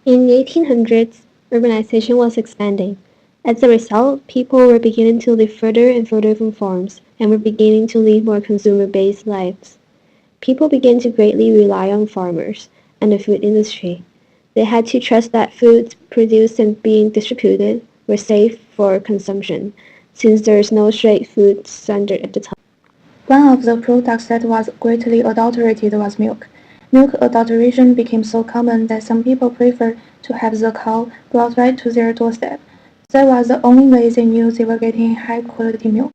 In the 1800s, urbanization was expanding. As a result, people were beginning to live further and further from farms and were beginning to lead more consumer-based lives. People began to greatly rely on farmers and the food industry. They had to trust that foods produced and being distributed were safe for consumption, since there is no straight food standard at the time. One of the products that was greatly adulterated was milk. Milk adulteration became so common that some people preferred to have the cow brought right to their doorstep. That was the only way they knew they were getting high-quality milk.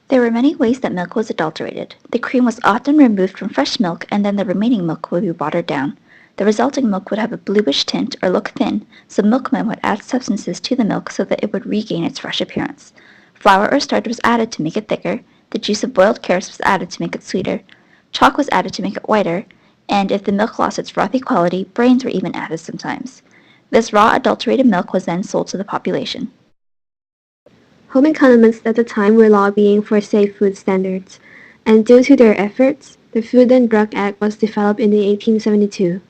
There were many ways that milk was adulterated. The cream was often removed from fresh milk and then the remaining milk would be watered down. The resulting milk would have a bluish tint or look thin, so milkmen would add substances to the milk so that it would regain its fresh appearance. Flour or starch was added to make it thicker, the juice of boiled carrots was added to make it sweeter, chalk was added to make it whiter, and if the milk lost its frothy quality, brains were even added sometimes. This raw adulterated milk was then sold to the population. Home economists at the time were lobbying for safe food standards, and due to their efforts, the Food and Drug Act was developed in 1872.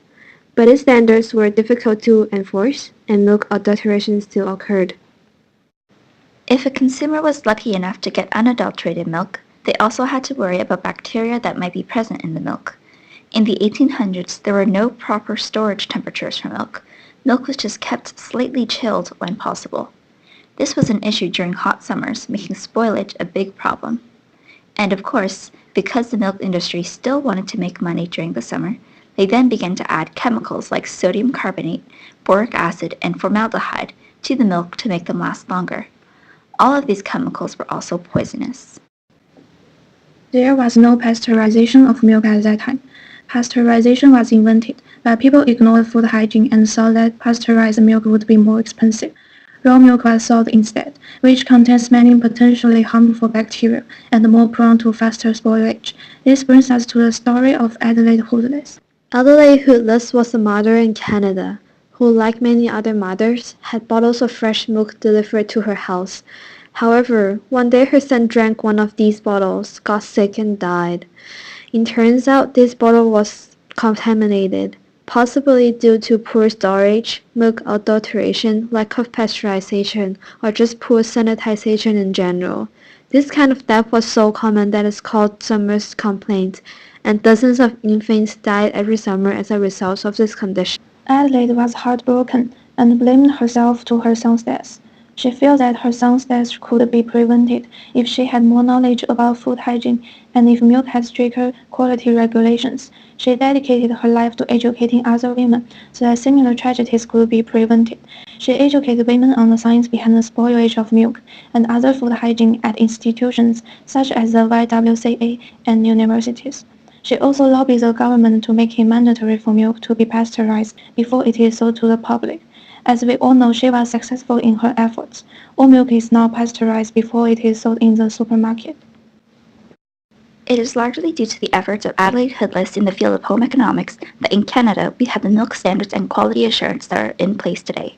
But its standards were difficult to enforce, and milk adulteration still occurred. If a consumer was lucky enough to get unadulterated milk, they also had to worry about bacteria that might be present in the milk. In the 1800s, there were no proper storage temperatures for milk. Milk was just kept slightly chilled when possible. This was an issue during hot summers, making spoilage a big problem. And of course, because the milk industry still wanted to make money during the summer, they then began to add chemicals like sodium carbonate, boric acid, and formaldehyde to the milk to make them last longer. All of these chemicals were also poisonous. There was no pasteurization of milk at that time. Pasteurization was invented, but people ignored food hygiene and thought that pasteurized milk would be more expensive. Raw milk was sold instead, which contains many potentially harmful bacteria and more prone to faster spoilage. This brings us to the story of Adelaide Hoodless. Adelaide Hoodless was a mother in Canada who, like many other mothers, had bottles of fresh milk delivered to her house. However, one day her son drank one of these bottles, got sick, and died. It turns out this bottle was contaminated, possibly due to poor storage, milk adulteration, lack of pasteurization, or just poor sanitization in general. This kind of death was so common that it's called summer's complaint, and dozens of infants died every summer as a result of this condition. Adelaide was heartbroken and blamed herself to her son's death. She felt that her son's death could be prevented if she had more knowledge about food hygiene and if milk had stricter quality regulations. She dedicated her life to educating other women so that similar tragedies could be prevented. She educated women on the science behind the spoilage of milk and other food hygiene at institutions such as the YWCA and universities. She also lobbied the government to make it mandatory for milk to be pasteurized before it is sold to the public. As we all know, she was successful in her efforts. All milk is now pasteurized before it is sold in the supermarket. It is largely due to the efforts of Adelaide Hoodless in the field of home economics that in Canada we have the milk standards and quality assurance that are in place today.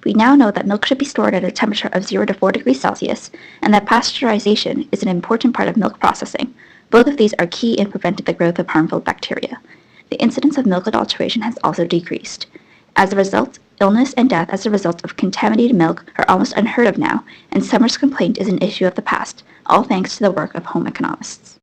We now know that milk should be stored at a temperature of 0 to 4 degrees Celsius and that pasteurization is an important part of milk processing. Both of these are key in preventing the growth of harmful bacteria. The incidence of milk adulteration has also decreased. As a result, illness and death as a result of contaminated milk are almost unheard of now, and summer's complaint is an issue of the past, all thanks to the work of home economists.